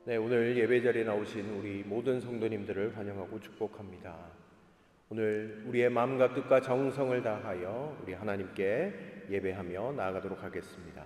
네, 오늘 예배자리에 나오신 우리 모든 성도님들을 환영하고 축복합니다. 오늘 우리의 마음과 뜻과 정성을 다하여 우리 하나님께 예배하며 나아가도록 하겠습니다.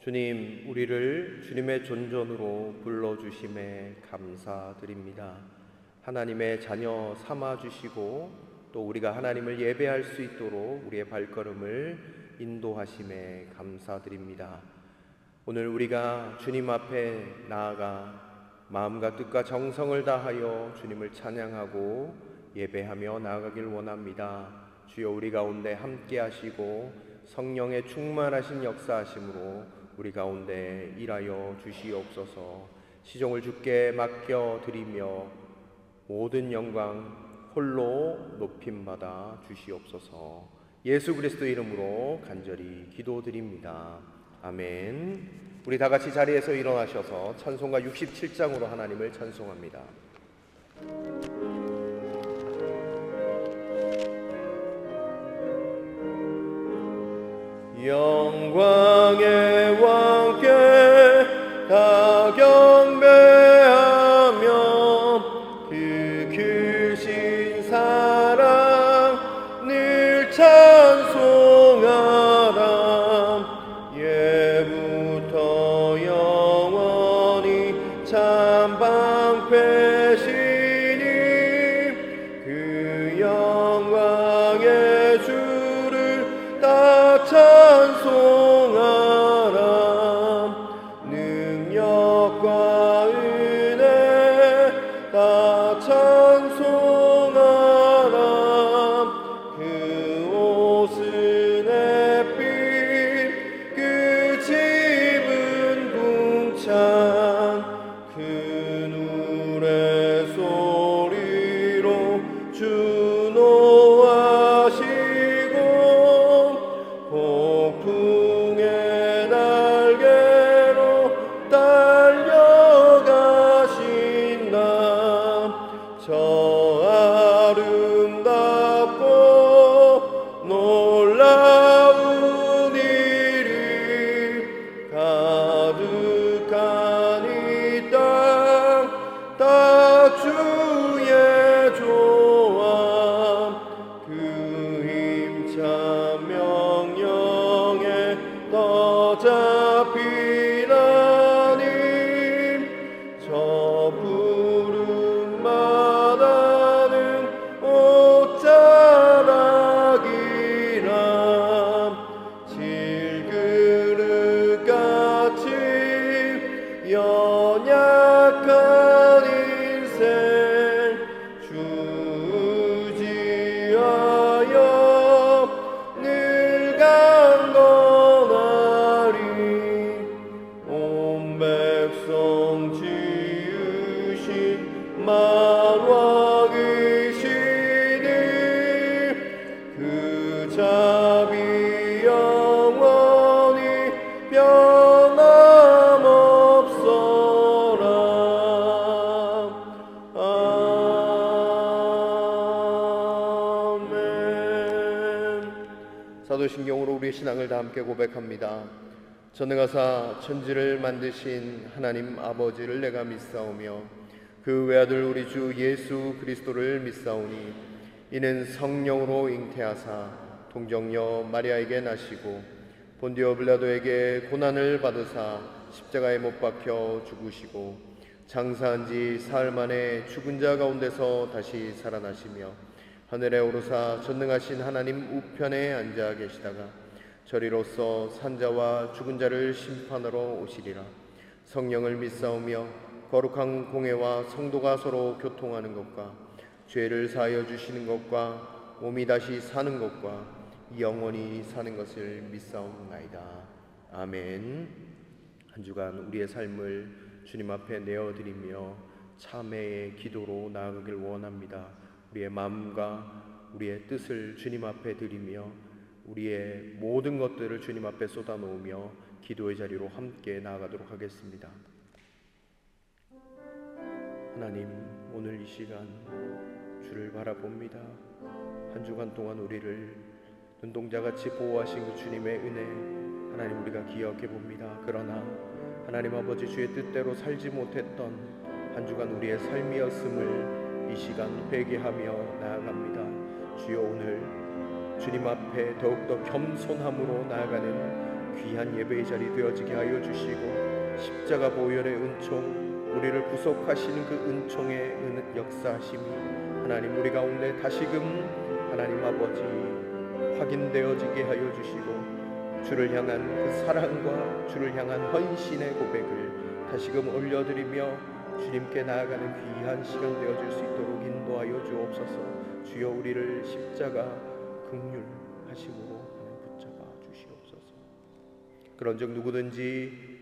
주님, 우리를 주님의 존전으로 불러주심에 감사드립니다. 하나님의 자녀 삼아주시고 또 우리가 하나님을 예배할 수 있도록 우리의 발걸음을 인도하심에 감사드립니다. 오늘 우리가 주님 앞에 나아가 마음과 뜻과 정성을 다하여 주님을 찬양하고 예배하며 나아가길 원합니다. 주여, 우리 가운데 함께 하시고 성령의 충만하신 역사하심으로 우리 가운데 일하여 주시옵소서. 시종을 주께 맡겨드리며 모든 영광 홀로 높임받아 주시옵소서. 예수 그리스도의 이름으로 간절히 기도드립니다. 아멘. 우리 다 같이 자리에서 일어나셔서 찬송가 67장으로 하나님을 찬송합니다. 영광의 왕께 다 경배하며 그 크신 사랑 늘 찬송하라. 예부터 영원히 참 방패시니 그 영광의 주를 다 찬송하라. 능력과 은혜 다 찬송하라. 그 옷은 햇빛 그 집은 궁창 그 누레 소리로 주 노하시고 폭풍의 날개로 달려가신다. 저 아름답고 놀라운 일이 가득한 이 땅 다 주의 조함 그 힘찬 명령에 더 잡히나니 저 푸른바다는 옷자락이라. 질그릇같이 연약한 인생 주지하여 늘 강건하리. 온 백성 지으신 만왕이시니 그 자비 영원히 변함없어라. 아멘. 사도신경으로 우리의 신앙을 다 함께 고백합니다. 전능하사 천지를 만드신 하나님 아버지를 내가 믿사오며 그 외아들 우리 주 예수 그리스도를 믿사오니 이는 성령으로 잉태하사 동정녀 마리아에게 나시고 본디오 빌라도에게 고난을 받으사 십자가에 못 박혀 죽으시고 장사한 지 사흘 만에 죽은 자 가운데서 다시 살아나시며 하늘에 오르사 전능하신 하나님 우편에 앉아 계시다가 저리로서 산자와 죽은 자를 심판하러 오시리라. 성령을 믿사오며 거룩한 공회와 성도가 서로 교통하는 것과 죄를 사하여 주시는 것과 몸이 다시 사는 것과 영원히 사는 것을 믿사옵나이다. 아멘. 한 주간 우리의 삶을 주님 앞에 내어드리며 참회의 기도로 나아가길 원합니다. 우리의 마음과 우리의 뜻을 주님 앞에 드리며 우리의 모든 것들을 주님 앞에 쏟아놓으며 기도의 자리로 함께 나아가도록 하겠습니다. 하나님, 오늘 이 시간 주를 바라봅니다. 한 주간 동안 우리를 눈동자같이 보호하신 그 주님의 은혜 하나님 우리가 기억해 봅니다. 그러나 하나님 아버지 주의 뜻대로 살지 못했던 한 주간 우리의 삶이었음을 이 시간 회개하며 나아갑니다. 주여, 오늘 주님 앞에 더욱더 겸손함으로 나아가는 귀한 예배의 자리 되어지게 하여 주시고 십자가 보혈의 은총, 우리를 구속하시는 그 은총의 역사하심이 하나님 우리 가운데 다시금 하나님 아버지 확인되어지게 하여 주시고 주를 향한 그 사랑과 주를 향한 헌신의 고백을 다시금 올려드리며 주님께 나아가는 귀한 시간 되어질 수 있도록 인도하여 주옵소서. 주여, 우리를 십자가 긍휼하심으로 붙잡아 주시옵소서. 그런즉 누구든지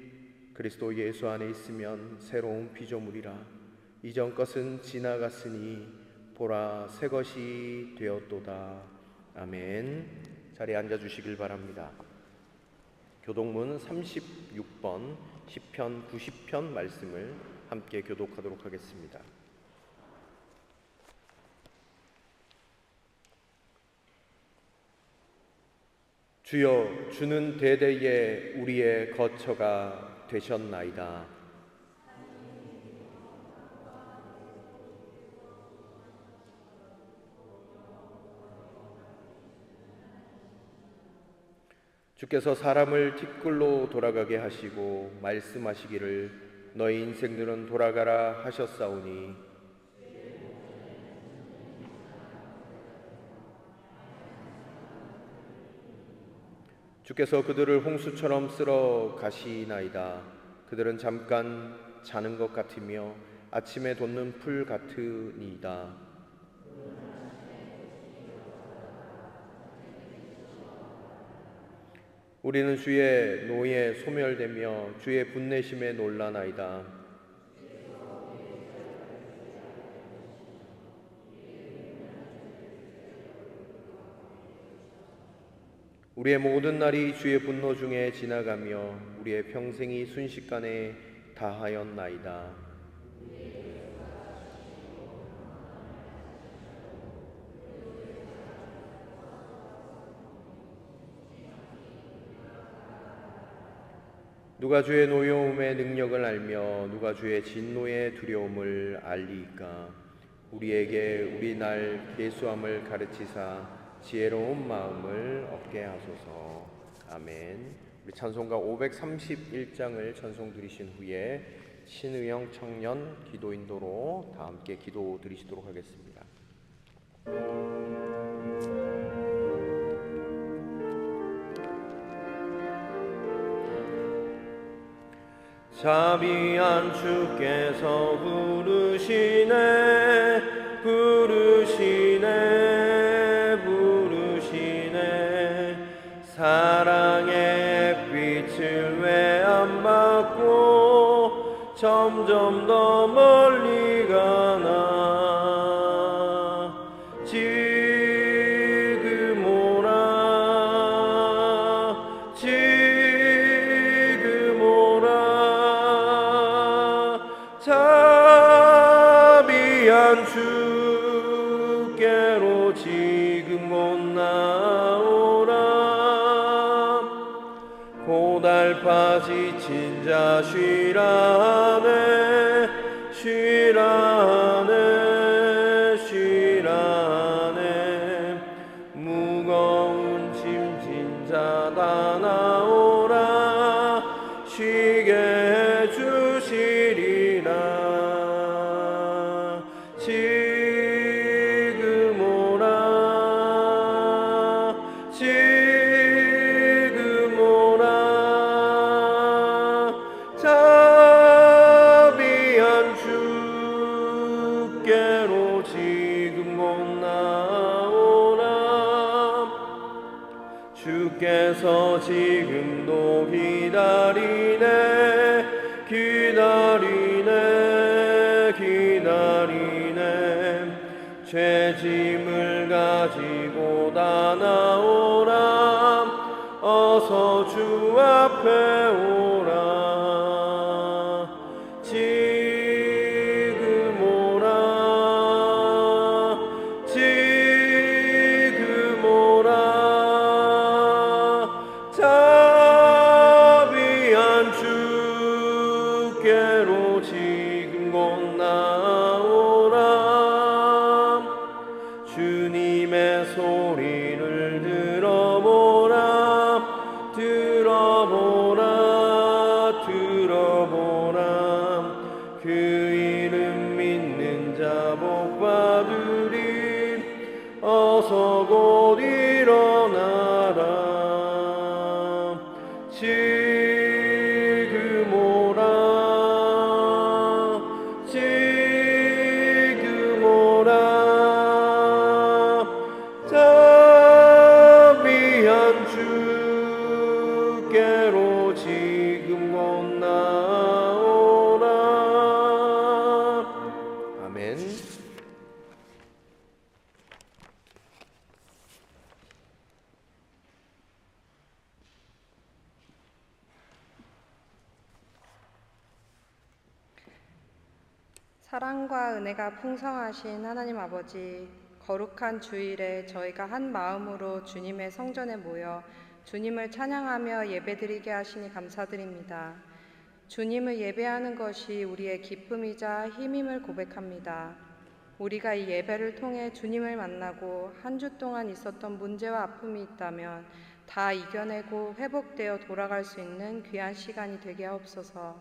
그리스도 예수 안에 있으면 새로운 피조물이라 이전 것은 지나갔으니 보라 새 것이 되었도다. 아멘. 자리에 앉아주시길 바랍니다. 교독문 36번 시편 90편 말씀을 함께 교독하도록 하겠습니다. 주여, 주는 대대에 우리의 거처가 되셨나이다. 주께서 사람을 티끌로 돌아가게 하시고 말씀하시기를 너희 인생들은 돌아가라 하셨사오니 주께서 그들을 홍수처럼 쓸어 가시나이다. 그들은 잠깐 자는 것 같으며 아침에 돋는 풀 같으니이다. 우리는 주의 노에 소멸되며 주의 분내심에 놀라나이다. 우리의 모든 날이 주의 분노 중에 지나가며 우리의 평생이 순식간에 다하였나이다. 누가 주의 노여움의 능력을 알며 누가 주의 진노의 두려움을 알리이까. 우리에게 우리 날 계수함을 가르치사 지혜로운 마음을 얻게 하소서. 아멘. 우리 찬송가 531장을 찬송 드리신 후에 신의영 청년 기도 인도로 다 함께 기도 드리시도록 하겠습니다. 자비한 주께서 부르시네 사랑의 빛을 왜 안 받고 점점 더 멀리 가나. 지금 오라 자비한 주께로 지금 곧 나오라. 고달파 지친 자 쉬라네 무거운 짐진 자 다 나오라. 쉬게 해주시리라. 지금 오라 자비한 주 주께서 지금도 기다리네 기다리네 기다리네 죄짐을 가지고 다 나오라 어서 주 앞에 오라 지금 오라 지금 오라 자비한 주께로 지금 곧 나오라 주님의 소리를 들어보라 들어보라 들어보라 그 이름 믿는 자 복받으리 어서 곧 일어나라 지금 오라 지금 오라 자비한 주께로 지금 곧 나오라 아멘. 사랑과 은혜가 풍성하신 하나님 아버지, 거룩한 주일에 저희가 한 마음으로 주님의 성전에 모여 주님을 찬양하며 예배드리게 하시니 감사드립니다. 주님을 예배하는 것이 우리의 기쁨이자 힘임을 고백합니다. 우리가 이 예배를 통해 주님을 만나고 한 주 동안 있었던 문제와 아픔이 있다면 다 이겨내고 회복되어 돌아갈 수 있는 귀한 시간이 되게 하옵소서.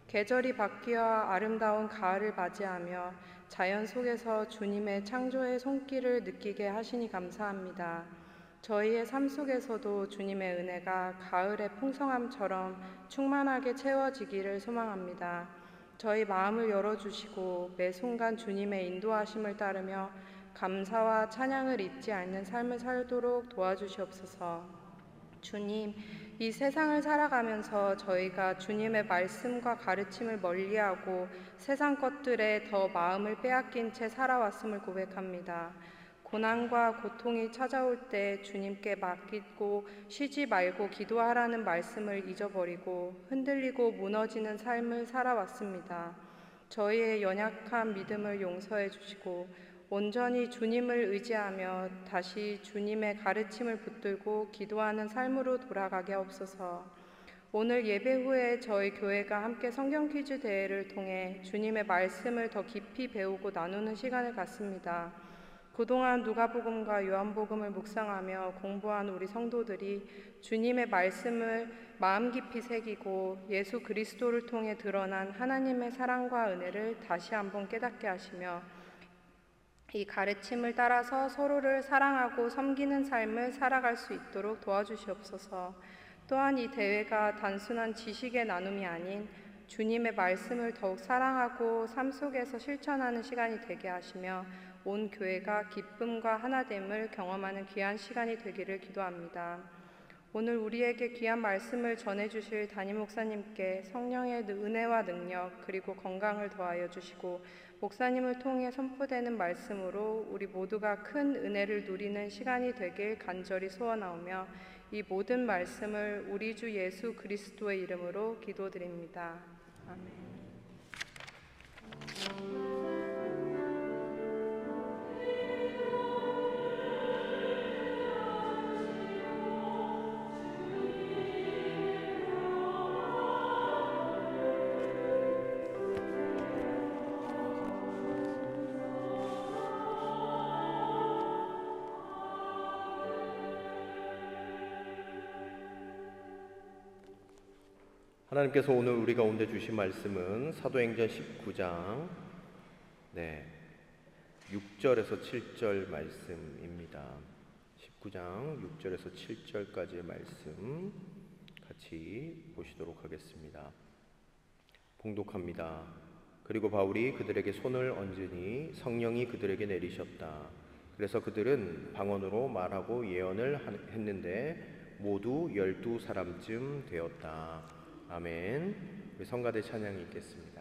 계절이 바뀌어 아름다운 가을을 맞이하며 자연 속에서 주님의 창조의 손길을 느끼게 하시니 감사합니다. 저희의 삶 속에서도 주님의 은혜가 가을의 풍성함처럼 충만하게 채워지기를 소망합니다. 저희 마음을 열어주시고 매 순간 주님의 인도하심을 따르며 감사와 찬양을 잊지 않는 삶을 살도록 도와주시옵소서. 주님, 이 세상을 살아가면서 저희가 주님의 말씀과 가르침을 멀리하고 세상 것들에 더 마음을 빼앗긴 채 살아왔음을 고백합니다. 고난과 고통이 찾아올 때 주님께 맡기고 쉬지 말고 기도하라는 말씀을 잊어버리고 흔들리고 무너지는 삶을 살아왔습니다. 저희의 연약한 믿음을 용서해 주시고 온전히 주님을 의지하며 다시 주님의 가르침을 붙들고 기도하는 삶으로 돌아가게 하옵소서. 오늘 예배 후에 저희 교회가 함께 성경 퀴즈 대회를 통해 주님의 말씀을 더 깊이 배우고 나누는 시간을 갖습니다. 그동안 누가복음과 요한복음을 묵상하며 공부한 우리 성도들이 주님의 말씀을 마음 깊이 새기고 예수 그리스도를 통해 드러난 하나님의 사랑과 은혜를 다시 한번 깨닫게 하시며 이 가르침을 따라서 서로를 사랑하고 섬기는 삶을 살아갈 수 있도록 도와주시옵소서. 또한 이 대회가 단순한 지식의 나눔이 아닌 주님의 말씀을 더욱 사랑하고 삶 속에서 실천하는 시간이 되게 하시며 온 교회가 기쁨과 하나됨을 경험하는 귀한 시간이 되기를 기도합니다. 오늘 우리에게 귀한 말씀을 전해주실 담임 목사님께 성령의 은혜와 능력 그리고 건강을 더하여 주시고 목사님을 통해 선포되는 말씀으로 우리 모두가 큰 은혜를 누리는 시간이 되길 간절히 소원하오며 이 모든 말씀을 우리 주 예수 그리스도의 이름으로 기도드립니다. 아멘. 하나님께서 오늘 우리 가운데 주신 말씀은 사도행전 19장 6절에서 7절 말씀입니다. 19장 6절에서 7절까지의 말씀 같이 보시도록 하겠습니다. 봉독합니다. 그리고 바울이 그들에게 손을 얹으니 성령이 그들에게 내리셨다. 그래서 그들은 방언으로 말하고 예언을 했는데 모두 12사람쯤 되었다. 아멘. 우리 성가대 찬양이 있겠습니다.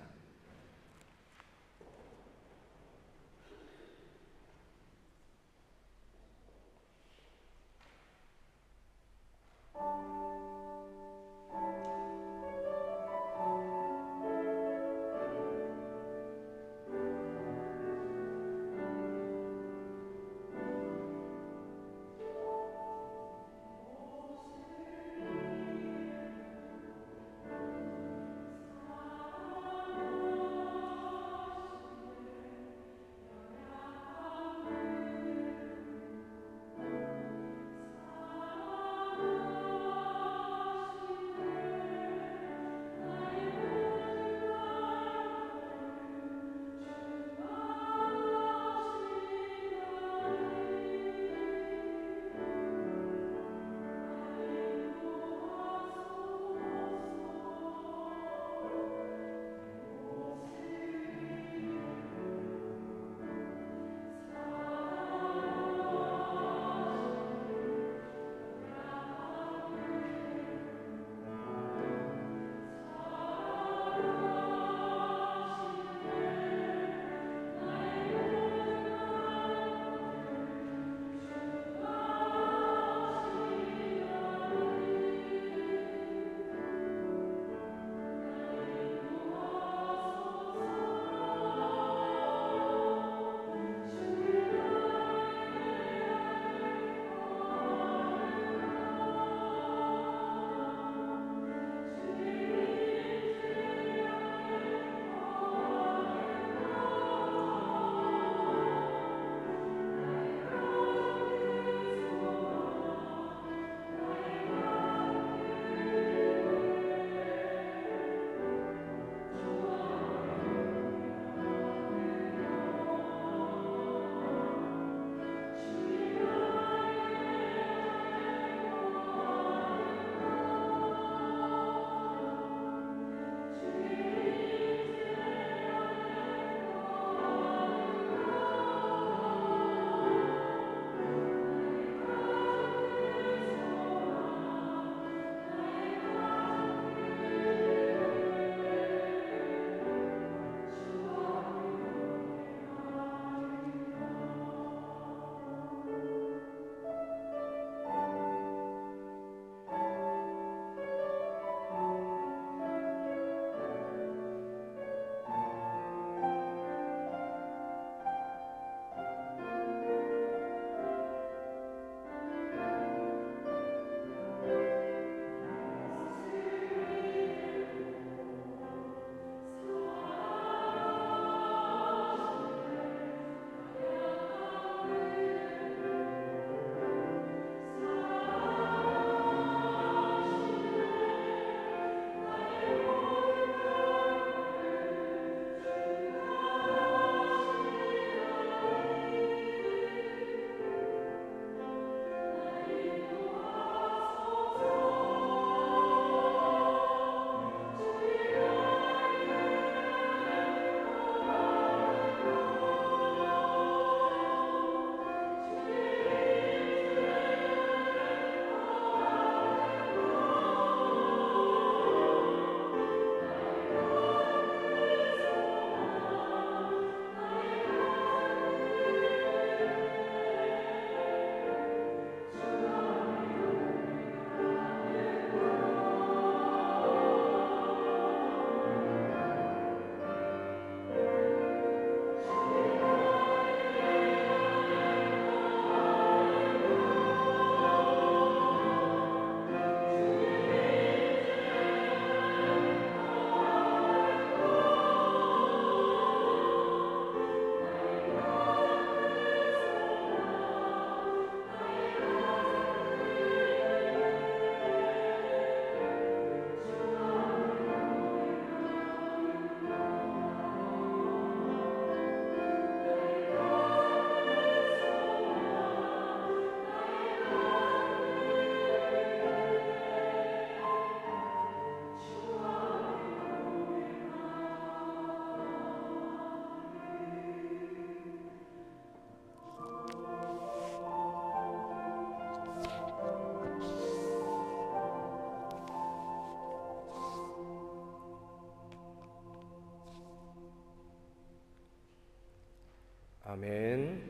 아멘.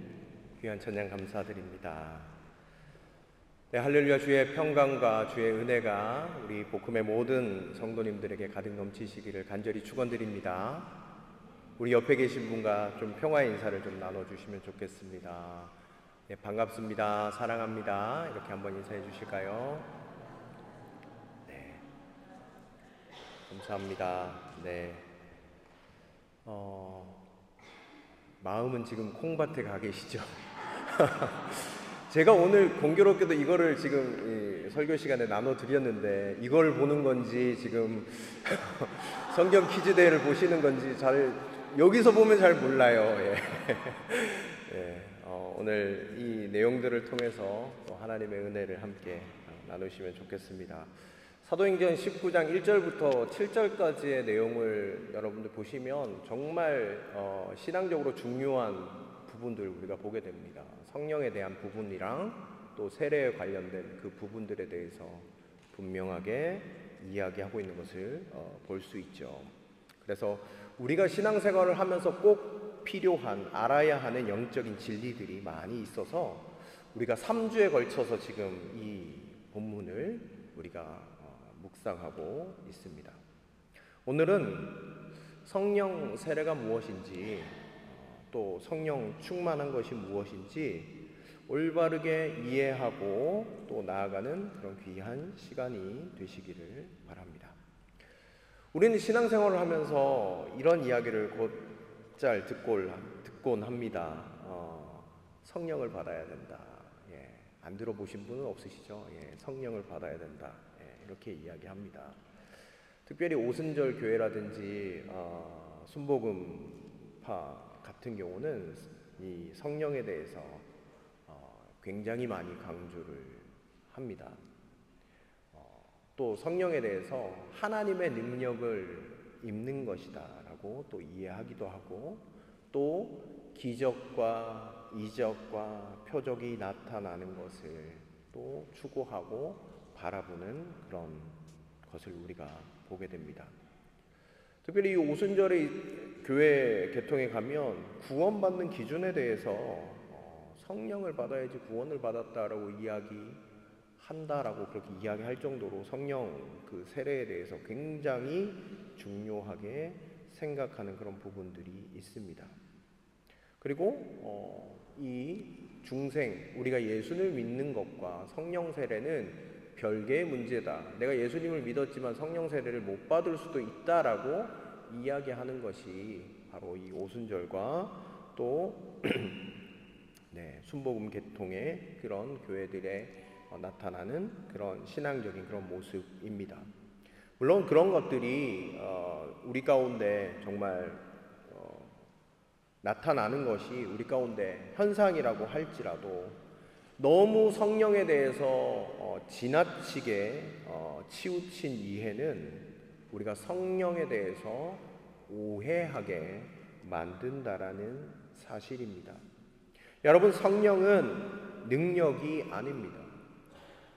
귀한 찬양 감사드립니다. 네, 할렐루야. 주의 평강과 주의 은혜가 우리 복음의 모든 성도님들에게 가득 넘치시기를 간절히 축원드립니다. 우리 옆에 계신 분과 좀 평화의 인사를 좀 나눠주시면 좋겠습니다. 네, 반갑습니다. 사랑합니다. 이렇게 한번 인사해 주실까요? 네, 감사합니다. 네, 마음은 지금 콩밭에 가 계시죠? 제가 오늘 공교롭게도 이거를 지금 설교 시간에 나눠드렸는데 이걸 보는 건지 지금 성경 퀴즈대회를 보시는 건지 잘 여기서 보면 잘 몰라요. 예. 예, 오늘 이 내용들을 통해서 또 하나님의 은혜를 함께 나누시면 좋겠습니다. 사도행전 19장 1절부터 7절까지의 내용을 여러분들 보시면 정말 신앙적으로 중요한 부분들 우리가 보게 됩니다. 성령에 대한 부분이랑 또 세례에 관련된 그 부분들에 대해서 분명하게 이야기하고 있는 것을 볼 수 있죠. 그래서 우리가 신앙생활을 하면서 꼭 필요한 알아야 하는 영적인 진리들이 많이 있어서 우리가 3주에 걸쳐서 지금 이 본문을 우리가 묵상하고 있습니다. 오늘은 성령 세례가 무엇인지 또 성령 충만한 것이 무엇인지 올바르게 이해하고 또 나아가는 그런 귀한 시간이 되시기를 바랍니다. 우리는 신앙생활을 하면서 이런 이야기를 곧잘 듣곤 합니다. 성령을 받아야 된다. 예, 안 들어보신 분은 없으시죠? 예, 성령을 받아야 된다. 예, 이렇게 이야기합니다. 특별히 오순절 교회라든지 순복음파 같은 경우는 이 성령에 대해서 굉장히 많이 강조를 합니다. 또 성령에 대해서 하나님의 능력을 입는 것이다 라고 또 이해하기도 하고 또 기적과 이적과 표적이 나타나는 것을 또 추구하고 바라보는 그런 것을 우리가 보게 됩니다. 특별히 이 오순절의 교회 개통에 가면 구원받는 기준에 대해서 성령을 받아야지 구원을 받았다라고 이야기한다라고 그렇게 이야기할 정도로 성령 그 세례에 대해서 굉장히 중요하게 생각하는 그런 부분들이 있습니다. 그리고 이 중생 우리가 예수를 믿는 것과 성령 세례는 별개의 문제다. 내가 예수님을 믿었지만 성령 세례를 못 받을 수도 있다라고 이야기하는 것이 바로 이 오순절과 또 네, 순복음 개통의 그런 교회들의 나타나는 그런 신앙적인 그런 모습입니다. 물론 그런 것들이 우리 가운데 정말 나타나는 것이 우리 가운데 현상이라고 할지라도 너무 성령에 대해서 지나치게 치우친 이해는 우리가 성령에 대해서 오해하게 만든다라는 사실입니다. 여러분, 성령은 능력이 아닙니다.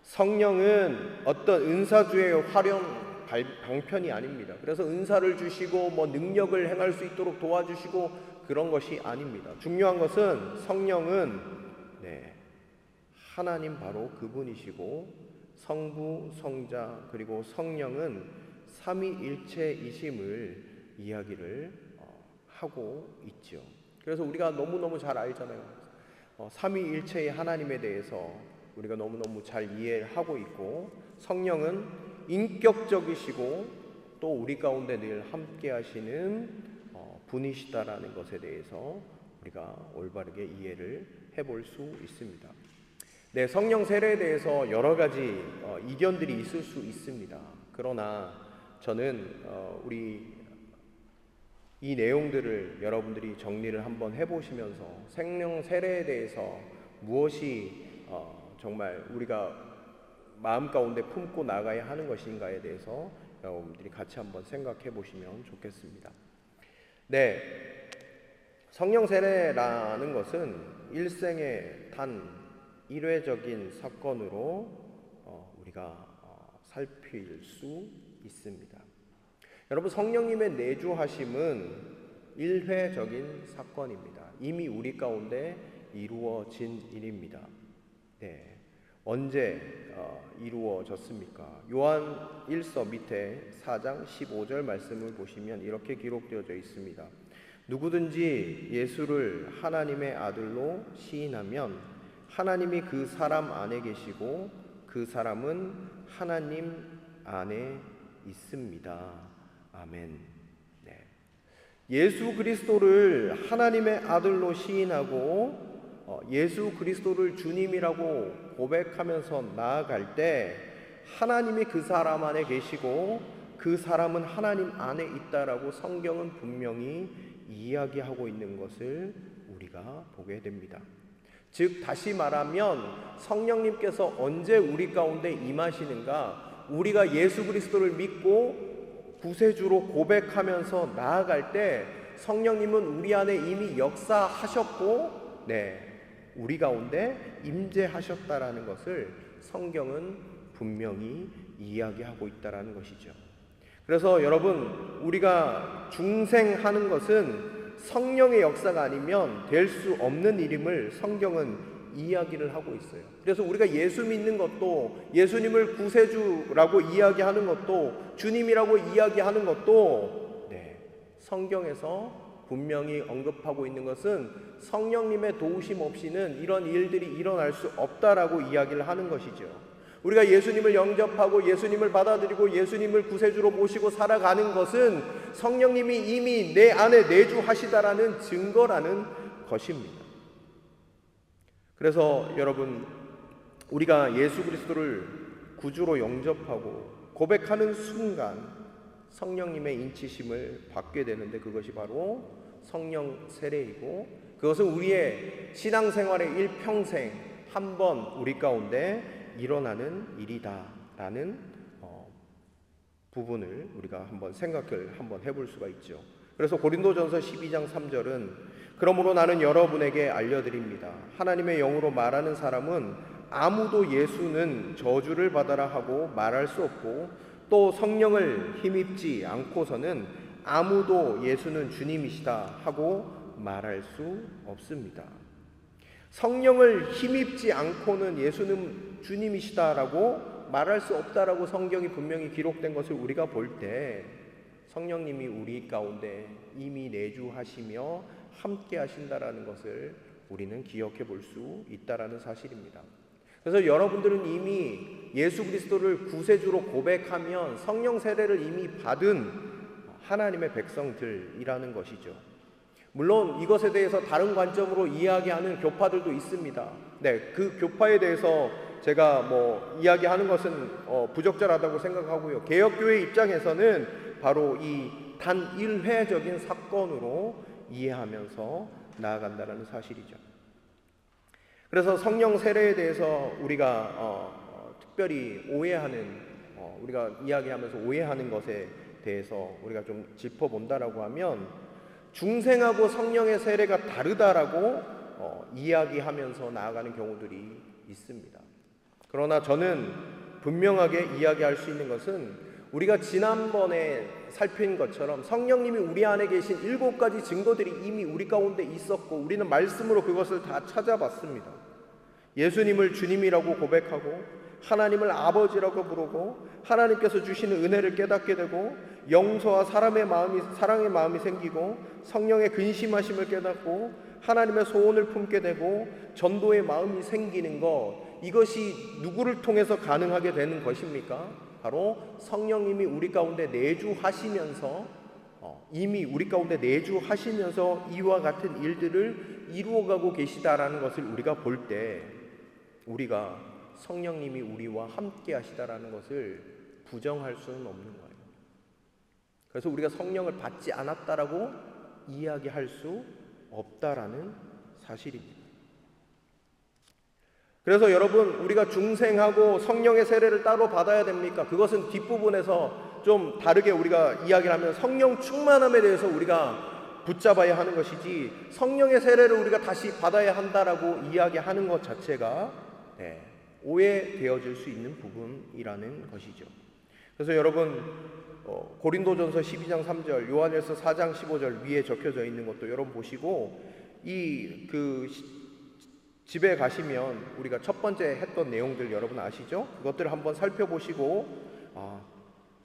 성령은 어떤 은사주의 활용 방편이 아닙니다. 그래서 은사를 주시고 능력을 행할 수 있도록 도와주시고 그런 것이 아닙니다. 중요한 것은 성령은 하나님 바로 그분이시고 성부, 성자 그리고 성령은 삼위일체이심을 이야기를 하고 있죠. 그래서 우리가 너무너무 잘 알잖아요. 삼위일체의 하나님에 대해서 우리가 너무너무 잘 이해하고 있고 성령은 인격적이시고 또 우리 가운데 늘 함께 하시는 분이시다라는 것에 대해서 우리가 올바르게 이해를 해볼 수 있습니다. 네, 성령 세례에 대해서 여러 가지 이견들이 있을 수 있습니다. 그러나 저는 우리 이 내용들을 여러분들이 정리를 한번 해보시면서 성령 세례에 대해서 무엇이 정말 우리가 마음 가운데 품고 나가야 하는 것인가에 대해서 여러분들이 같이 한번 생각해 보시면 좋겠습니다. 네, 성령 세례라는 것은 일생에 단 일회적인 사건으로 우리가 살필 수 있습니다. 여러분, 성령님의 내주하심은 일회적인 사건입니다. 이미 우리 가운데 이루어진 일입니다. 네. 언제 이루어졌습니까? 요한 1서 밑에 4장 15절 말씀을 보시면 이렇게 기록되어져 있습니다. 누구든지 예수를 하나님의 아들로 시인하면 하나님이 그 사람 안에 계시고 그 사람은 하나님 안에 있습니다. 아멘. 네. 예수 그리스도를 하나님의 아들로 시인하고 예수 그리스도를 주님이라고 고백하면서 나아갈 때 하나님이 그 사람 안에 계시고 그 사람은 하나님 안에 있다라고 성경은 분명히 이야기하고 있는 것을 우리가 보게 됩니다. 즉 다시 말하면 성령님께서 언제 우리 가운데 임하시는가? 우리가 예수 그리스도를 믿고 구세주로 고백하면서 나아갈 때 성령님은 우리 안에 이미 역사하셨고 우리 가운데 임재하셨다라는 것을 성경은 분명히 이야기하고 있다라는 것이죠. 그래서 여러분, 우리가 중생하는 것은 성령의 역사가 아니면 될 수 없는 일임을 성경은 이야기를 하고 있어요. 그래서 우리가 예수 믿는 것도, 예수님을 구세주라고 이야기하는 것도, 주님이라고 이야기하는 것도 성경에서 분명히 언급하고 있는 것은 성령님의 도우심 없이는 이런 일들이 일어날 수 없다라고 이야기를 하는 것이죠. 우리가 예수님을 영접하고 예수님을 받아들이고 예수님을 구세주로 모시고 살아가는 것은 성령님이 이미 내 안에 내주하시다라는 증거라는 것입니다. 그래서 여러분, 우리가 예수 그리스도를 구주로 영접하고 고백하는 순간 성령님의 인치심을 받게 되는데 그것이 바로 성령 세례이고 그것은 우리의 신앙생활의 일평생 한 번 우리 가운데 일어나는 일이다라는 부분을 우리가 한번 생각을 한번 해볼 수가 있죠. 그래서 고린도전서 12장 3절은 그러므로 나는 여러분에게 알려드립니다. 하나님의 영으로 말하는 사람은 아무도 예수는 저주를 받아라 하고 말할 수 없고 또 성령을 힘입지 않고서는 아무도 예수는 주님이시다 하고 말할 수 없습니다. 성령을 힘입지 않고는 예수는 주님이시다라고 말할 수 없다라고 성경이 분명히 기록된 것을 우리가 볼 때 성령님이 우리 가운데 이미 내주하시며 함께 하신다라는 것을 우리는 기억해 볼 수 있다라는 사실입니다. 그래서 여러분들은 이미 예수 그리스도를 구세주로 고백하면 성령 세례를 이미 받은 하나님의 백성들이라는 것이죠. 물론 이것에 대해서 다른 관점으로 이야기하는 교파들도 있습니다. 그 교파에 대해서 제가 이야기하는 것은 부적절하다고 생각하고요. 개혁교회 입장에서는 바로 이 단 일회적인 사건으로 이해하면서 나아간다는 사실이죠. 그래서 성령 세례에 대해서 우리가 특별히 오해하는 우리가 이야기하면서 오해하는 것에 대해서 우리가 좀 짚어본다라고 하면 중생하고 성령의 세례가 다르다라고 이야기하면서 나아가는 경우들이 있습니다. 그러나 저는 분명하게 이야기할 수 있는 것은 우리가 지난번에 살핀 것처럼 성령님이 우리 안에 계신 7가지 증거들이 이미 우리 가운데 있었고 우리는 말씀으로 그것을 다 찾아봤습니다. 예수님을 주님이라고 고백하고 하나님을 아버지라고 부르고 하나님께서 주시는 은혜를 깨닫게 되고 용서와 사랑의 마음이 생기고 성령의 근심하심을 깨닫고 하나님의 소원을 품게 되고 전도의 마음이 생기는 것, 이것이 누구를 통해서 가능하게 되는 것입니까? 바로 성령님이 우리 가운데 내주하시면서 이미 우리 가운데 내주하시면서 이와 같은 일들을 이루어가고 계시다라는 것을 우리가 볼 때 우리가 성령님이 우리와 함께 하시다라는 것을 부정할 수는 없는 거예요. 그래서 우리가 성령을 받지 않았다라고 이야기할 수 없다라는 사실입니다. 그래서 여러분, 우리가 중생하고 성령의 세례를 따로 받아야 됩니까? 그것은 뒷부분에서 좀 다르게 우리가 이야기를 하면 성령 충만함에 대해서 우리가 붙잡아야 하는 것이지 성령의 세례를 우리가 다시 받아야 한다라고 이야기하는 것 자체가 오해되어질 수 있는 부분이라는 것이죠. 그래서 여러분 고린도전서 12장 3절, 요한일서 4장 15절 위에 적혀져 있는 것도 여러분 보시고 집에 가시면 우리가 첫 번째 했던 내용들 여러분 아시죠? 그것들을 한번 살펴보시고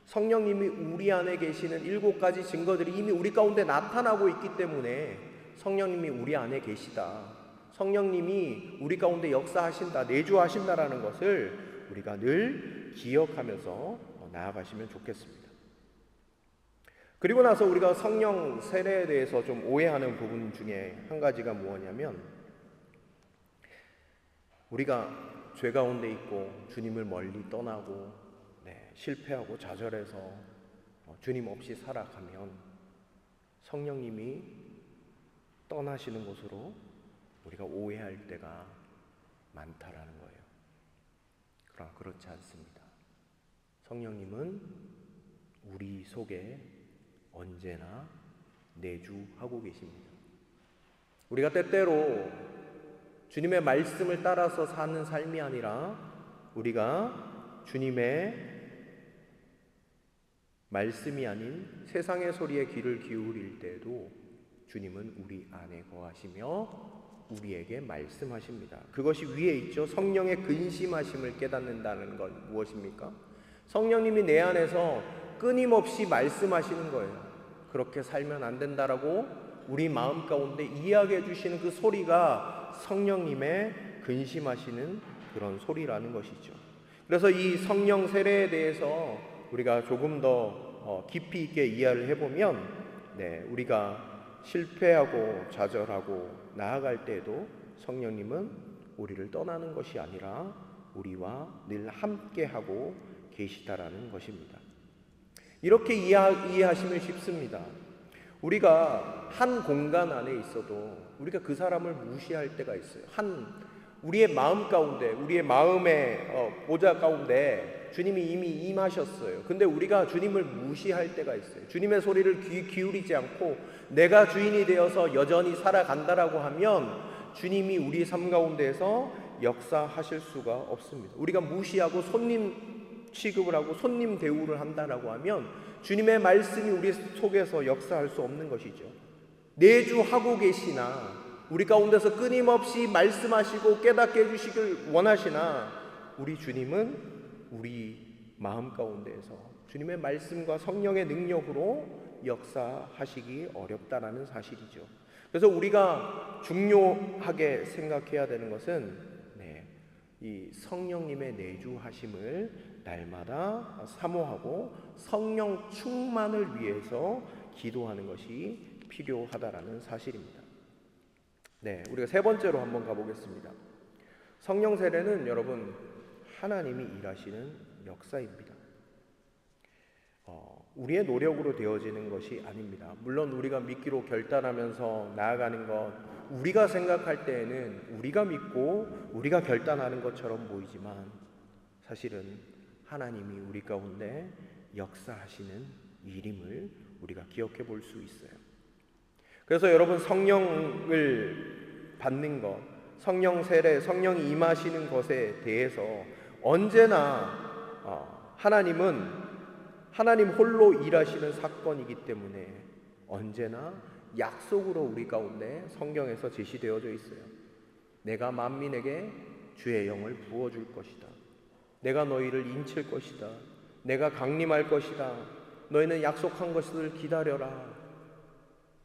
성령님이 우리 안에 계시는 7가지 증거들이 이미 우리 가운데 나타나고 있기 때문에 성령님이 우리 안에 계시다, 성령님이 우리 가운데 역사하신다, 내주하신다라는 것을 우리가 늘 기억하면서 나아가시면 좋겠습니다. 그리고 나서 우리가 성령 세례에 대해서 좀 오해하는 부분 중에 한 가지가 무엇이냐면, 우리가 죄 가운데 있고 주님을 멀리 떠나고 실패하고 좌절해서 주님 없이 살아가면 성령님이 떠나시는 것으로 우리가 오해할 때가 많다라는 거예요. 그러나 그렇지 않습니다. 성령님은 우리 속에 언제나 내주하고 계십니다. 우리가 때때로 주님의 말씀을 따라서 사는 삶이 아니라 우리가 주님의 말씀이 아닌 세상의 소리에 귀를 기울일 때도 주님은 우리 안에 거하시며 우리에게 말씀하십니다. 그것이 위에 있죠. 성령의 근심하심을 깨닫는다는 건 무엇입니까? 성령님이 내 안에서 끊임없이 말씀하시는 거예요. 그렇게 살면 안 된다라고 우리 마음 가운데 이야기해 주시는 그 소리가 성령님의 근심하시는 그런 소리라는 것이죠. 그래서 이 성령 세례에 대해서 우리가 조금 더 깊이 있게 이해를 해보면 우리가 실패하고 좌절하고 나아갈 때에도 성령님은 우리를 떠나는 것이 아니라 우리와 늘 함께하고 계시다라는 것입니다. 이렇게 이해하시면 쉽습니다. 우리가 한 공간 안에 있어도 우리가 그 사람을 무시할 때가 있어요. 우리의 마음 가운데, 우리의 마음의 보좌 가운데 주님이 이미 임하셨어요. 근데 우리가 주님을 무시할 때가 있어요. 주님의 소리를 귀 기울이지 않고 내가 주인이 되어서 여전히 살아간다라고 하면 주님이 우리 삶 가운데에서 역사하실 수가 없습니다. 우리가 무시하고 손님 취급을 하고 손님 대우를 한다라고 하면 주님의 말씀이 우리 속에서 역사할 수 없는 것이죠. 내주하고 계시나 우리 가운데서 끊임없이 말씀하시고 깨닫게 해주시길 원하시나 우리 주님은 우리 마음 가운데에서 주님의 말씀과 성령의 능력으로 역사하시기 어렵다라는 사실이죠. 그래서 우리가 중요하게 생각해야 되는 것은 이 성령님의 내주하심을 날마다 사모하고 성령 충만을 위해서 기도하는 것이 필요하다라는 사실입니다. 우리가 세 번째로 한번 가보겠습니다. 성령 세례는 여러분 하나님이 일하시는 역사입니다. 우리의 노력으로 되어지는 것이 아닙니다. 물론 우리가 믿기로 결단하면서 나아가는 것, 우리가 생각할 때에는 우리가 믿고 우리가 결단하는 것처럼 보이지만 사실은 하나님이 우리 가운데 역사하시는 일임을 우리가 기억해 볼 수 있어요. 그래서 여러분 성령을 받는 것, 성령 세례, 성령이 임하시는 것에 대해서 언제나 하나님 홀로 일하시는 사건이기 때문에 언제나 약속으로 우리 가운데 성경에서 제시되어져 있어요. 내가 만민에게 주의 영을 부어줄 것이다. 내가 너희를 인칠 것이다. 내가 강림할 것이다. 너희는 약속한 것을 기다려라.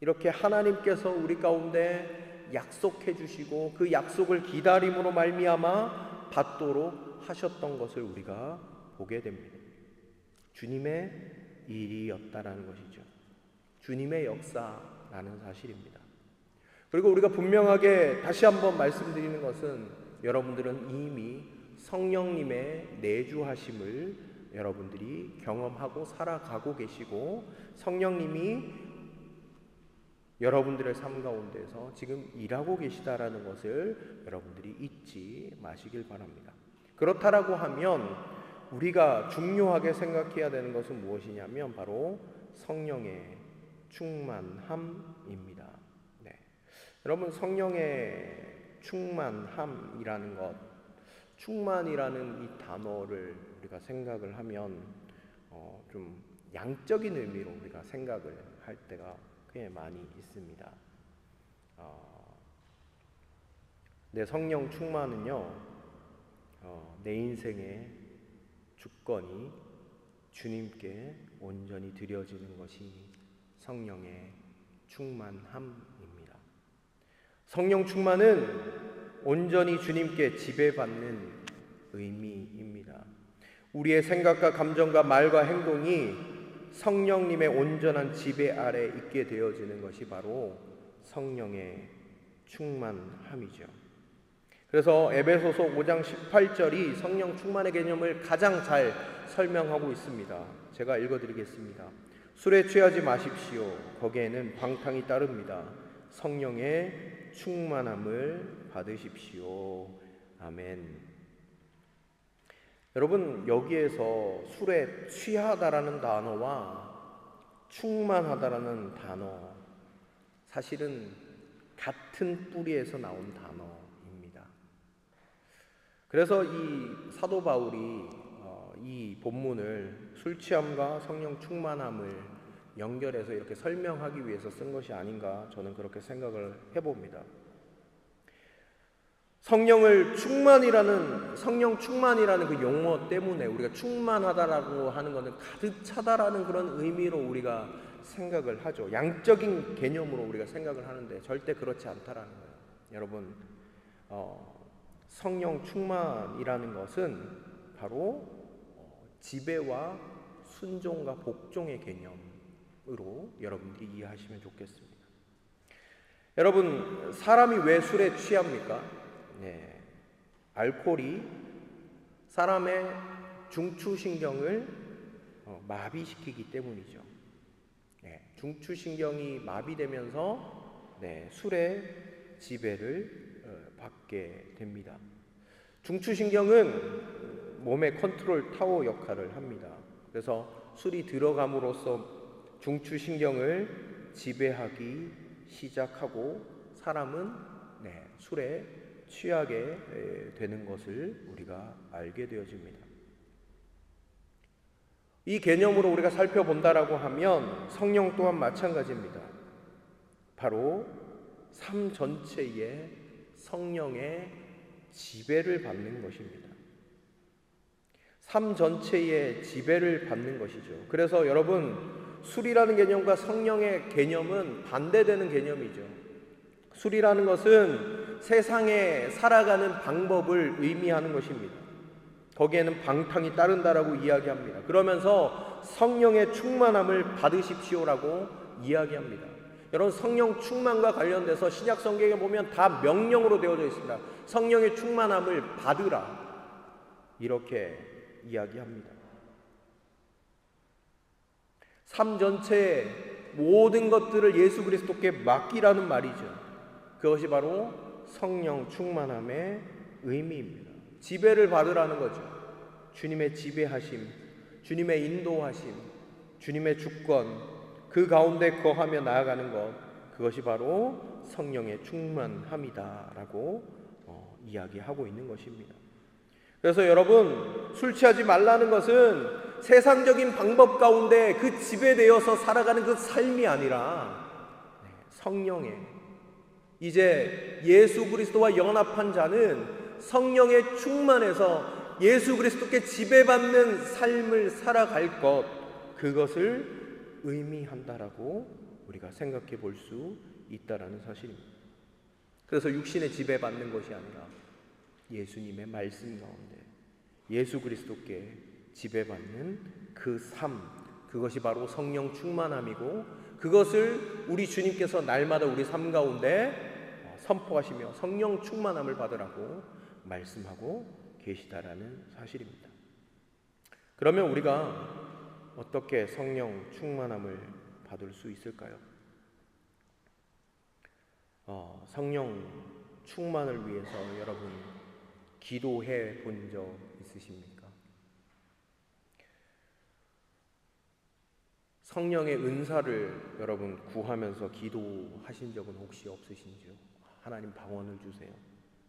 이렇게 하나님께서 우리 가운데 약속해 주시고 그 약속을 기다림으로 말미암아 받도록 하셨던 것을 우리가 보게 됩니다. 주님의 일이었다라는 것이죠. 주님의 역사라는 사실입니다. 그리고 우리가 분명하게 다시 한번 말씀드리는 것은 여러분들은 이미 성령님의 내주하심을 여러분들이 경험하고 살아가고 계시고 성령님이 여러분들의 삶 가운데서 지금 일하고 계시다라는 것을 여러분들이 잊지 마시길 바랍니다. 그렇다라고 하면 우리가 중요하게 생각해야 되는 것은 무엇이냐면 바로 성령의 충만함입니다. 여러분 성령의 충만함이라는 것, 충만이라는 이 단어를 우리가 생각을 하면 좀 양적인 의미로 우리가 생각을 할 때가 꽤 많이 있습니다. 내 성령 충만은요, 내 인생의 주권이 주님께 온전히 드려지는 것이 성령의 충만함입니다. 성령 충만은 온전히 주님께 지배받는 의미입니다. 우리의 생각과 감정과 말과 행동이 성령님의 온전한 지배 아래 있게 되어지는 것이 바로 성령의 충만함이죠. 그래서 에베소서 5장 18절이 성령 충만의 개념을 가장 잘 설명하고 있습니다. 제가 읽어드리겠습니다. 술에 취하지 마십시오. 거기에는 방탕이 따릅니다. 성령의 충만함을 받으십시오. 아멘. 여러분, 여기에서 술에 취하다라는 단어와 충만하다라는 단어, 사실은 같은 뿌리에서 나온 단어입니다. 그래서 이 사도 바울이 이 본문을 술 취함과 성령 충만함을 연결해서 이렇게 설명하기 위해서 쓴 것이 아닌가, 저는 그렇게 생각을 해봅니다. 성령 충만이라는 그 용어 때문에 우리가 충만하다라고 하는 것은 가득 차다라는 그런 의미로 우리가 생각을 하죠. 양적인 개념으로 우리가 생각을 하는데 절대 그렇지 않다라는 거예요. 여러분, 성령 충만이라는 것은 바로 지배와 순종과 복종의 개념으로 여러분들이 이해하시면 좋겠습니다. 여러분, 사람이 왜 술에 취합니까? 알코올이 사람의 중추신경을 마비시키기 때문이죠. 중추신경이 마비되면서 술의 지배를 받게 됩니다. 중추신경은 몸의 컨트롤 타워 역할을 합니다. 그래서 술이 들어감으로써 중추신경을 지배하기 시작하고 사람은 술에 취하게 되는 것을 우리가 알게 되어집니다. 이 개념으로 우리가 살펴본다라고 하면 성령 또한 마찬가지입니다. 바로 삶 전체에 성령의 지배를 받는 것입니다. 삶 전체의 지배를 받는 것이죠. 그래서 여러분, 술이라는 개념과 성령의 개념은 반대되는 개념이죠. 술이라는 것은 세상에 살아가는 방법을 의미하는 것입니다. 거기에는 방탕이 따른다라고 이야기합니다. 그러면서 성령의 충만함을 받으십시오라고 이야기합니다. 여러분, 성령 충만과 관련돼서 신약 성경에 보면 다 명령으로 되어져 있습니다. 성령의 충만함을 받으라, 이렇게 이야기합니다. 삶 전체의 모든 것들을 예수 그리스도께 맡기라는 말이죠. 그것이 바로 성령 충만함의 의미입니다. 지배를 받으라는 거죠. 주님의 지배하심, 주님의 인도하심, 주님의 주권, 그 가운데 거하며 나아가는 것, 그것이 바로 성령의 충만함이다라고 이야기하고 있는 것입니다. 그래서 여러분, 술 취하지 말라는 것은 세상적인 방법 가운데 그 지배되어서 살아가는 그 삶이 아니라 성령의, 이제 예수 그리스도와 연합한 자는 성령의 충만해서 예수 그리스도께 지배받는 삶을 살아갈 것, 그것을 의미한다라고 우리가 생각해 볼 수 있다라는 사실입니다. 그래서 육신의 지배받는 것이 아니라 예수님의 말씀 가운데 예수 그리스도께 지배받는 그 삶, 그것이 바로 성령 충만함이고, 그것을 우리 주님께서 날마다 우리 삶 가운데 선포하시며 성령 충만함을 받으라고 말씀하고 계시다라는 사실입니다. 그러면 우리가 어떻게 성령 충만함을 받을 수 있을까요? 성령 충만을 위해서 여러분 기도해 본 적 있으십니까? 성령의 은사를 여러분 구하면서 기도하신 적은 혹시 없으신지요? 하나님 방언을 주세요.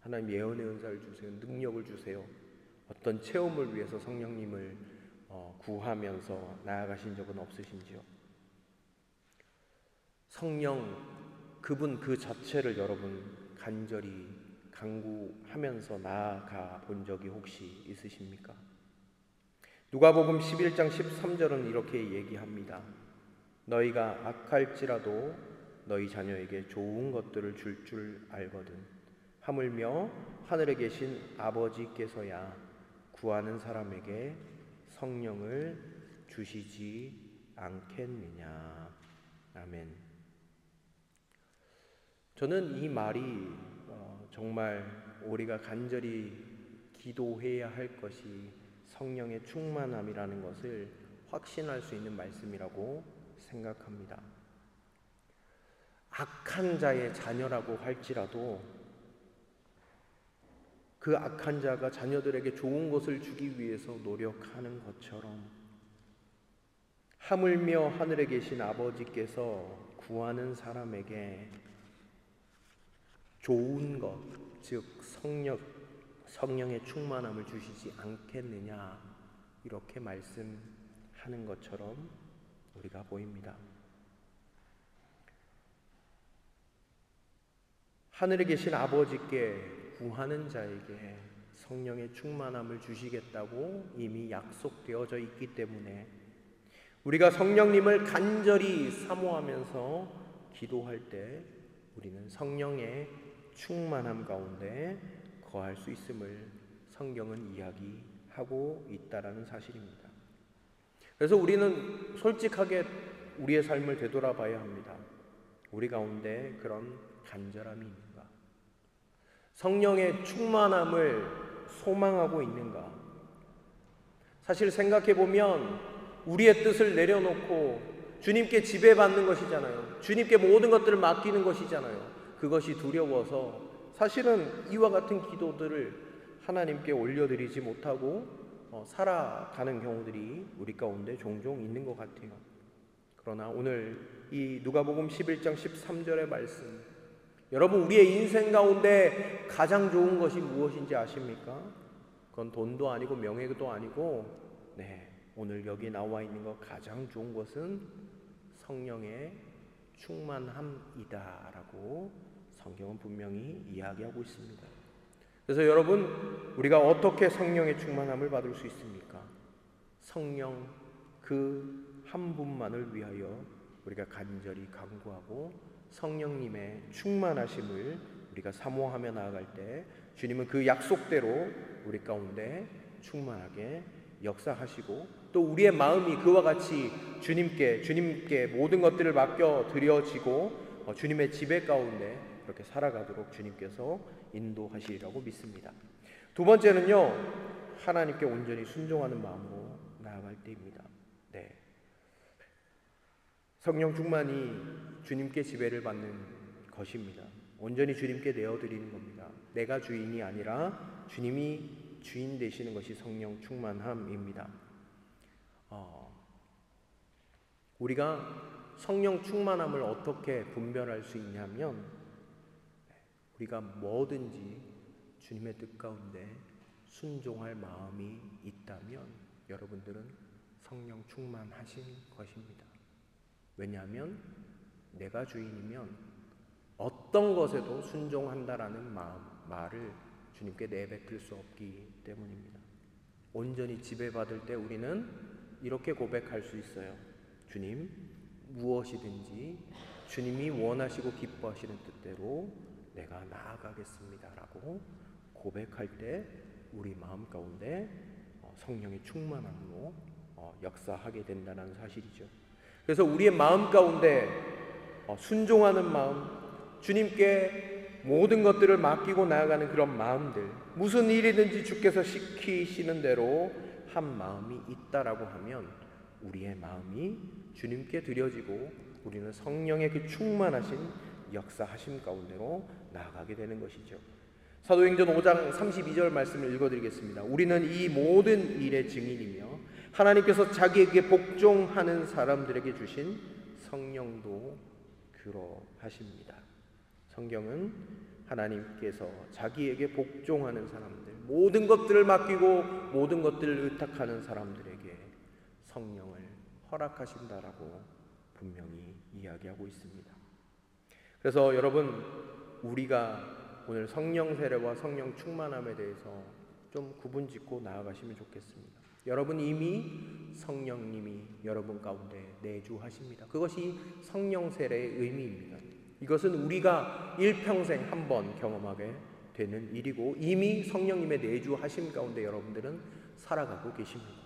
하나님 예언의 은사를 주세요. 능력을 주세요. 어떤 체험을 위해서 성령님을 구하면서 나아가신 적은 없으신지요? 성령 그분 그 자체를 여러분 간절히 간구하면서 나아가 본 적이 혹시 있으십니까? 누가복음 11장 13절은 이렇게 얘기합니다. 너희가 악할지라도 너희 자녀에게 좋은 것들을 줄 알거든 하물며 하늘에 계신 아버지께서야 구하는 사람에게 성령을 주시지 않겠느냐. 아멘. 저는 이 말이 정말 우리가 간절히 기도해야 할 것이 성령의 충만함이라는 것을 확신할 수 있는 말씀이라고 생각합니다. 악한 자의 자녀라고 할지라도 그 악한 자가 자녀들에게 좋은 것을 주기 위해서 노력하는 것처럼 하물며 하늘에 계신 아버지께서 구하는 사람에게 좋은 것, 즉 성령의 충만함을 주시지 않겠느냐 이렇게 말씀하는 것처럼 우리가 보입니다. 하늘에 계신 아버지께 구하는 자에게 성령의 충만함을 주시겠다고 이미 약속되어져 있기 때문에 우리가 성령님을 간절히 사모하면서 기도할 때 우리는 성령의 충만함 가운데 거할 수 있음을 성경은 이야기하고 있다라는 사실입니다. 그래서 우리는 솔직하게 우리의 삶을 되돌아봐야 합니다. 우리 가운데 그런 간절함이 있는가? 성령의 충만함을 소망하고 있는가? 사실 생각해보면 우리의 뜻을 내려놓고 주님께 지배받는 것이잖아요. 주님께 모든 것들을 맡기는 것이잖아요. 그것이 두려워서 사실은 이와 같은 기도들을 하나님께 올려드리지 못하고 살아가는 경우들이 우리 가운데 종종 있는 것 같아요. 그러나 오늘 이 누가복음 11장 13절의 말씀, 여러분 우리의 인생 가운데 가장 좋은 것이 무엇인지 아십니까? 그건 돈도 아니고 명예도 아니고 오늘 여기 나와 있는 것 가장 좋은 것은 성령의 충만함이다라고 성경은 분명히 이야기하고 있습니다. 그래서 여러분 우리가 어떻게 성령의 충만함을 받을 수 있습니까? 성령 그 한 분만을 위하여 우리가 간절히 간구하고 성령님의 충만하심을 우리가 사모하며 나아갈 때 주님은 그 약속대로 우리 가운데 충만하게 역사하시고 또 우리의 마음이 그와 같이 주님께 모든 것들을 맡겨 드려지고 주님의 지배 가운데 그렇게 살아가도록 주님께서 인도하시리라고 믿습니다. 두 번째는요, 하나님께 온전히 순종하는 마음으로 나아갈 때입니다. 성령 충만이 주님께 지배를 받는 것입니다. 온전히 주님께 내어드리는 겁니다. 내가 주인이 아니라 주님이 주인 되시는 것이 성령 충만함입니다. 우리가 성령 충만함을 어떻게 분별할 수 있냐면 우리가 뭐든지 주님의 뜻 가운데 순종할 마음이 있다면 여러분들은 성령 충만하신 것입니다. 왜냐하면 내가 주인이면 어떤 것에도 순종한다라는 말을 주님께 내뱉을 수 없기 때문입니다. 온전히 지배받을 때 우리는 이렇게 고백할 수 있어요. 주님, 무엇이든지 주님이 원하시고 기뻐하시는 뜻대로 내가 나아가겠습니다 라고 고백할 때 우리 마음 가운데 성령의 충만함으로 역사하게 된다는 사실이죠. 그래서 우리의 마음 가운데 순종하는 마음, 주님께 모든 것들을 맡기고 나아가는 그런 마음들, 무슨 일이든지 주께서 시키시는 대로 한 마음이 있다라고 하면 우리의 마음이 주님께 드려지고 우리는 성령의 그 충만하신 역사하심 가운데로 나아가게 되는 것이죠. 사도행전 5장 32절 말씀을 읽어드리겠습니다. 우리는 이 모든 일의 증인이며 하나님께서 자기에게 복종하는 사람들에게 주신 성령도 그러하십니다. 성경은 하나님께서 자기에게 복종하는 사람들, 모든 것들을 맡기고 모든 것들을 의탁하는 사람들에게 성령을 허락하신다라고 분명히 이야기하고 있습니다. 그래서 여러분, 우리가 오늘 성령 세례와 성령 충만함에 대해서 좀 구분짓고 나아가시면 좋겠습니다. 여러분, 이미 성령님이 여러분 가운데 내주하십니다. 그것이 성령 세례의 의미입니다. 이것은 우리가 일평생 한번 경험하게 되는 일이고, 이미 성령님의 내주하심 가운데 여러분들은 살아가고 계십니다.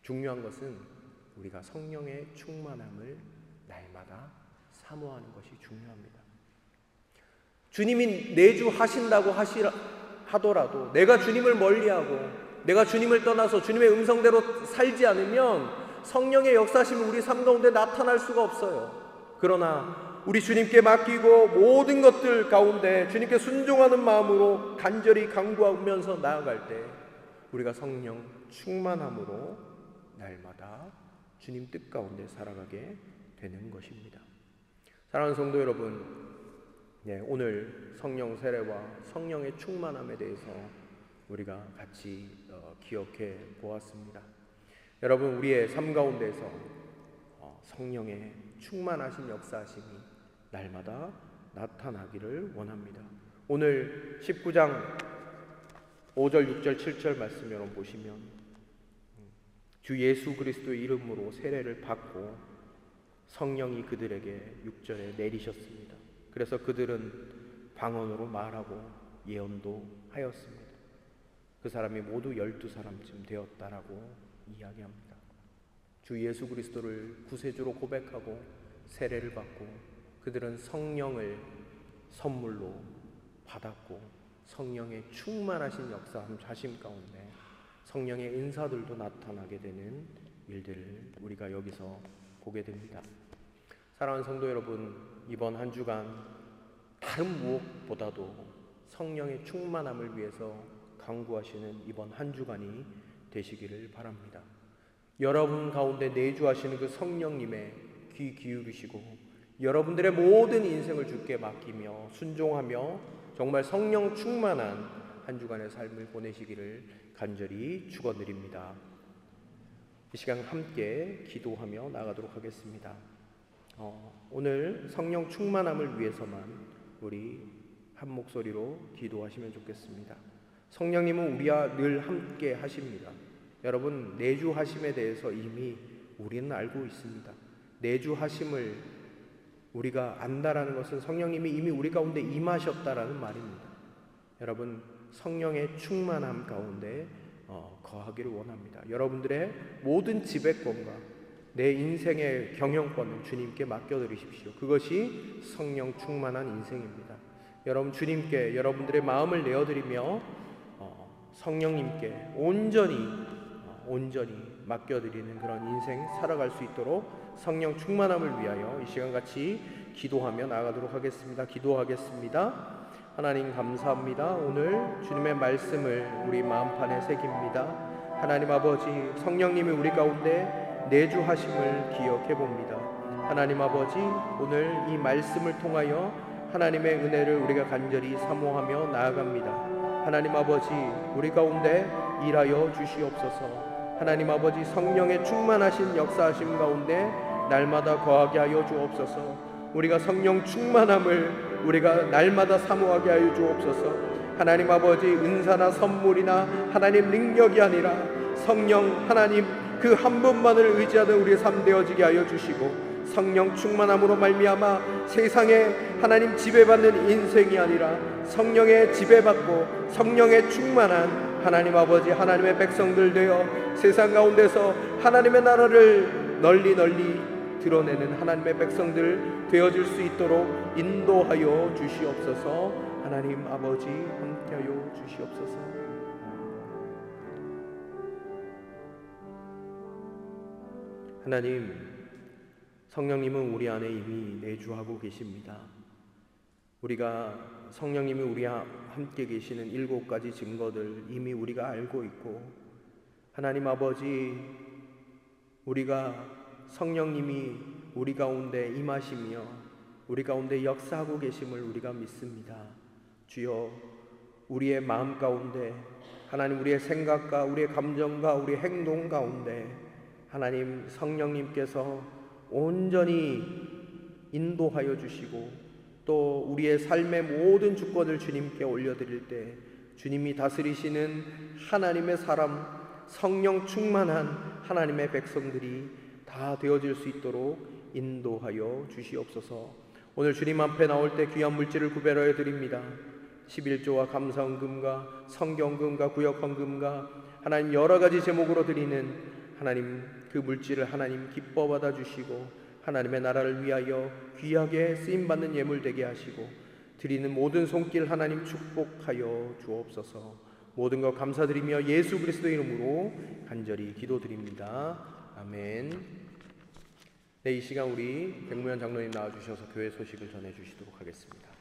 중요한 것은 우리가 성령의 충만함을 날마다 사모하는 것이 중요합니다. 주님이 내주하신다고 하더라도 내가 주님을 멀리하고 내가 주님을 떠나서 주님의 음성대로 살지 않으면 성령의 역사심이 우리 삶 가운데 나타날 수가 없어요. 그러나 우리 주님께 맡기고 모든 것들 가운데 주님께 순종하는 마음으로 간절히 간구하면서 나아갈 때 우리가 성령 충만함으로 날마다 주님 뜻 가운데 살아가게 되는 것입니다. 사랑하는 성도 여러분, 오늘 성령 세례와 성령의 충만함에 대해서 우리가 같이 기억해 보았습니다. 여러분, 우리의 삶 가운데서 성령의 충만하신 역사하심이 날마다 나타나기를 원합니다. 오늘 19장 5절, 6절, 7절 말씀 여러분 보시면 주 예수 그리스도의 이름으로 세례를 받고 성령이 그들에게 6절에 내리셨습니다. 그래서 그들은 방언으로 말하고 예언도 하였습니다. 그 사람이 모두 12사람쯤 되었다라고 이야기합니다. 주 예수 그리스도를 구세주로 고백하고 세례를 받고 그들은 성령을 선물로 받았고 성령의 충만하신 역사하심 가운데 성령의 은사들도 나타나게 되는 일들을 우리가 여기서 보게 됩니다. 사랑하는 성도 여러분, 이번 한 주간 다른 무엇보다도 성령의 충만함을 위해서 간구하시는 이번 한 주간이 되시기를 바랍니다. 여러분 가운데 내주하시는 그 성령님의 귀 기울이시고 여러분들의 모든 인생을 주께 맡기며 순종하며 정말 성령 충만한 한 주간의 삶을 보내시기를 간절히 축원드립니다. 이 시간 함께 기도하며 나가도록 하겠습니다. 오늘 성령 충만함을 위해서만 우리 한 목소리로 기도하시면 좋겠습니다. 성령님은 우리와 늘 함께 하십니다. 여러분, 내주하심에 대해서 이미 우리는 알고 있습니다. 내주하심을 우리가 안다라는 것은 성령님이 이미 우리 가운데 임하셨다라는 말입니다. 여러분, 성령의 충만함 가운데 거하기를 원합니다. 여러분들의 모든 지배권과 내 인생의 경영권을 주님께 맡겨드리십시오. 그것이 성령 충만한 인생입니다. 여러분, 주님께 여러분들의 마음을 내어드리며 성령님께 온전히 맡겨드리는 그런 인생 살아갈 수 있도록 성령 충만함을 위하여 이 시간 같이 기도하며 나가도록 하겠습니다. 기도하겠습니다. 하나님 감사합니다. 오늘 주님의 말씀을 우리 마음판에 새깁니다. 하나님 아버지, 성령님이 우리 가운데 내주하심을 기억해 봅니다. 하나님 아버지, 오늘 이 말씀을 통하여 하나님의 은혜를 우리가 간절히 사모하며 나아갑니다. 하나님 아버지, 우리 가운데 일하여 주시옵소서. 하나님 아버지, 성령의 충만하신 역사하심 가운데 날마다 거하게 하여 주옵소서. 우리가 성령 충만함을 우리가 날마다 사모하게 하여 주옵소서. 하나님 아버지, 은사나 선물이나 하나님 능력이 아니라 성령 하나님 그 한 분만을 의지하는 우리의 삶 되어지게 하여 주시고, 성령 충만함으로 말미암아 세상에 하나님 지배받는 인생이 아니라 성령의 지배받고 성령의 충만한 하나님 아버지 하나님의 백성들 되어 세상 가운데서 하나님의 나라를 널리 드러내는 하나님의 백성들 되어질 수 있도록 인도하여 주시옵소서. 하나님 아버지 함께하여 주시옵소서. 하나님, 성령님은 우리 안에 이미 내주하고 계십니다. 우리가 성령님이 우리와 함께 계시는 7가지 증거들 이미 우리가 알고 있고, 하나님 아버지, 우리가 성령님이 우리 가운데 임하시며 우리 가운데 역사하고 계심을 우리가 믿습니다. 주여, 우리의 마음 가운데 하나님, 우리의 생각과 우리의 감정과 우리의 행동 가운데 하나님 성령님께서 온전히 인도하여 주시고 또 우리의 삶의 모든 주권을 주님께 올려드릴 때 주님이 다스리시는 하나님의 사람, 성령 충만한 하나님의 백성들이 다 되어질 수 있도록 인도하여 주시옵소서. 오늘 주님 앞에 나올 때 귀한 물질을 구별하여 드립니다. 11조와 감사헌금과 성경금과 구역헌금과 하나님 여러 가지 제목으로 드리는 하나님 그 물질을 하나님 기뻐 받아 주시고 하나님의 나라를 위하여 귀하게 쓰임받는 예물 되게 하시고 드리는 모든 손길 하나님 축복하여 주옵소서. 모든 것 감사드리며 예수 그리스도 이름으로 간절히 기도드립니다. 아멘. 네, 이 시간 우리 백무현 장로님 나와주셔서 교회 소식을 전해주시도록 하겠습니다.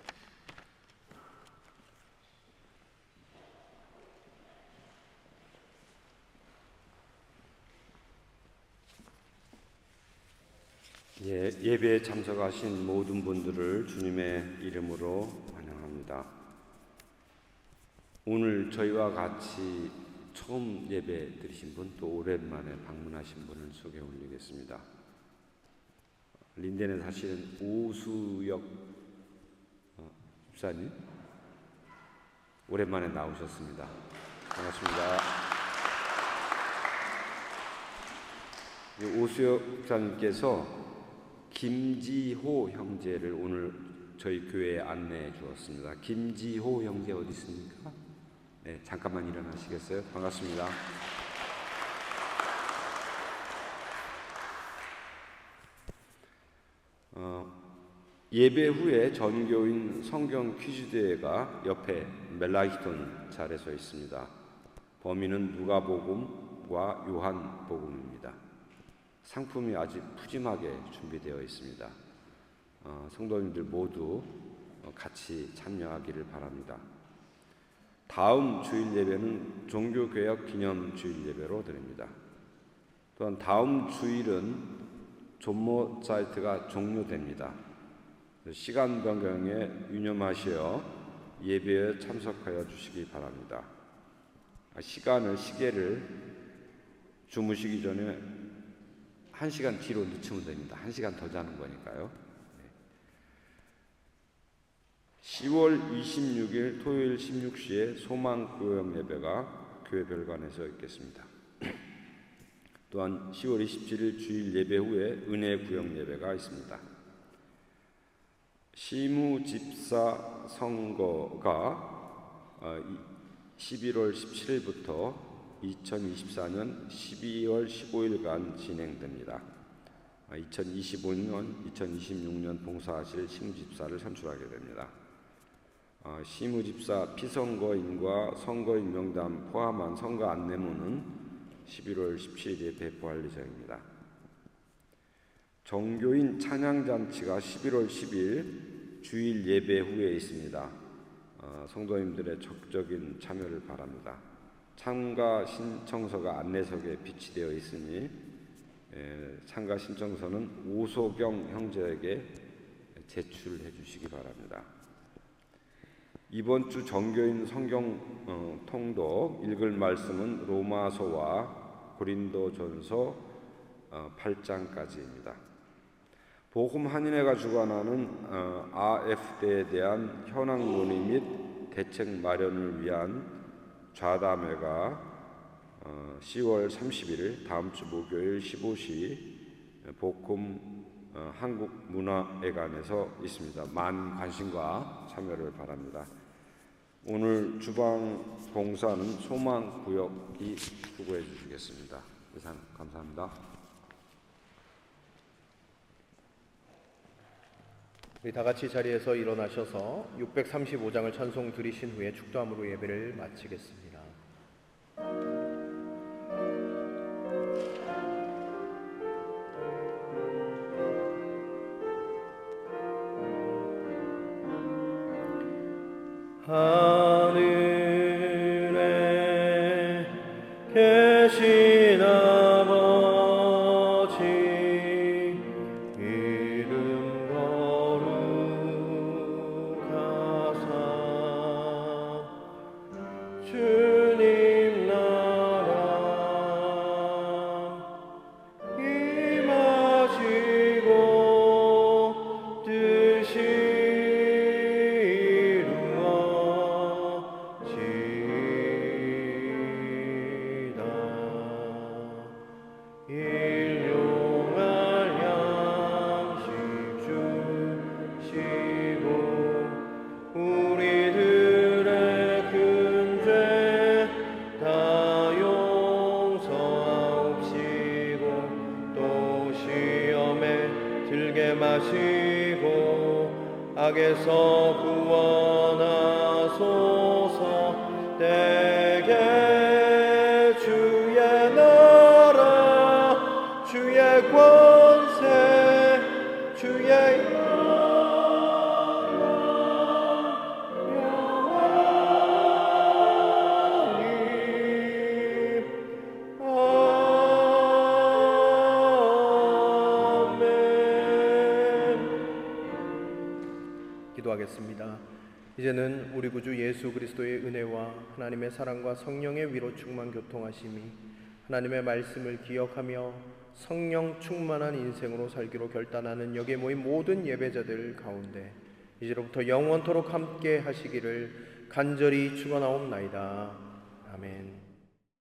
예배에 참석하신 모든 분들을 주님의 이름으로 환영합니다. 오늘 저희와 같이 처음 예배 드리신 분, 또 오랜만에 방문하신 분을 소개 올리겠습니다. 린덴에 사시는 오수역 집사님, 오랜만에 나오셨습니다. 반갑습니다. 오수역 집사님께서 김지호 형제를 오늘 저희 교회에 안내해 주었습니다. 김지호 형제 어디 있습니까? 네, 잠깐만 일어나시겠어요? 반갑습니다. 예배 후에 전교인 성경 퀴즈 대회가 옆에 멜라히톤 잘에 서 있습니다. 범위는 누가복음과 요한복음입니다. 상품이 아주 푸짐하게 준비되어 있습니다. 성도님들 모두 같이 참여하기를 바랍니다. 다음 주일 예배는 종교개혁 기념 주일 예배로 드립니다. 또한 다음 주일은 존모 사이트가 종료됩니다. 시간 변경에 유념하시어 예배에 참석하여 주시기 바랍니다. 시계를 주무시기 전에 1시간 뒤로 늦추면 됩니다. 1시간 더 자는 거니까요. 10월 26일 토요일 16시에 소망구역 예배가 교회 별관에서 있겠습니다. 또한 10월 27일 주일 예배 후에 은혜 구역 예배가 있습니다. 시무집사 선거가 11월 17일부터 2024년 12월 15일간 진행됩니다. 2025년, 2026년 봉사하실 시무집사를 선출하게 됩니다. 시무집사 피선거인과 선거인 명단 포함한 선거 안내문은 11월 17일에 배포할 예정입니다. 정교인 찬양잔치가 11월 10일 주일 예배 후에 있습니다. 성도님들의 적극적인 참여를 바랍니다. 참가 신청서가 안내석에 비치되어 있으니 참가 신청서는 오소경 형제에게 제출해 주시기 바랍니다. 이번 주 정교인 성경 통독 읽을 말씀은 로마서와 고린도전서 8장까지입니다. 복음 한인회가 주관하는 AFD에 대한 현황 논의 및 대책 마련을 위한 좌담회가 10월 31일 다음 주 목요일 15시 복음 한국문화회관에서 있습니다. 많은 관심과 참여를 바랍니다. 오늘 주방 봉사는 소망구역이 수고해 주시겠습니다. 이상 감사합니다. 우리 다 같이 자리에서 일어나셔서 635장을 찬송 드리신 후에 축도함으로 예배를 마치겠습니다. 하늘에 계신 아버지 이름 거룩하사 주님 나라 내게 마시고 악에서 구원하소서. 내게 주의 나라 주의 권세 주의 기도하겠습니다. 이제는 우리 구주 예수 그리스도의 은혜와 하나님의 사랑과 성령의 위로 충만 교통하심이 하나님의 말씀을 기억하며 성령 충만한 인생으로 살기로 결단하는 여기에 모인 모든 예배자들 가운데 이제로부터 영원토록 함께 하시기를 간절히 축원하옵나이다. 아멘.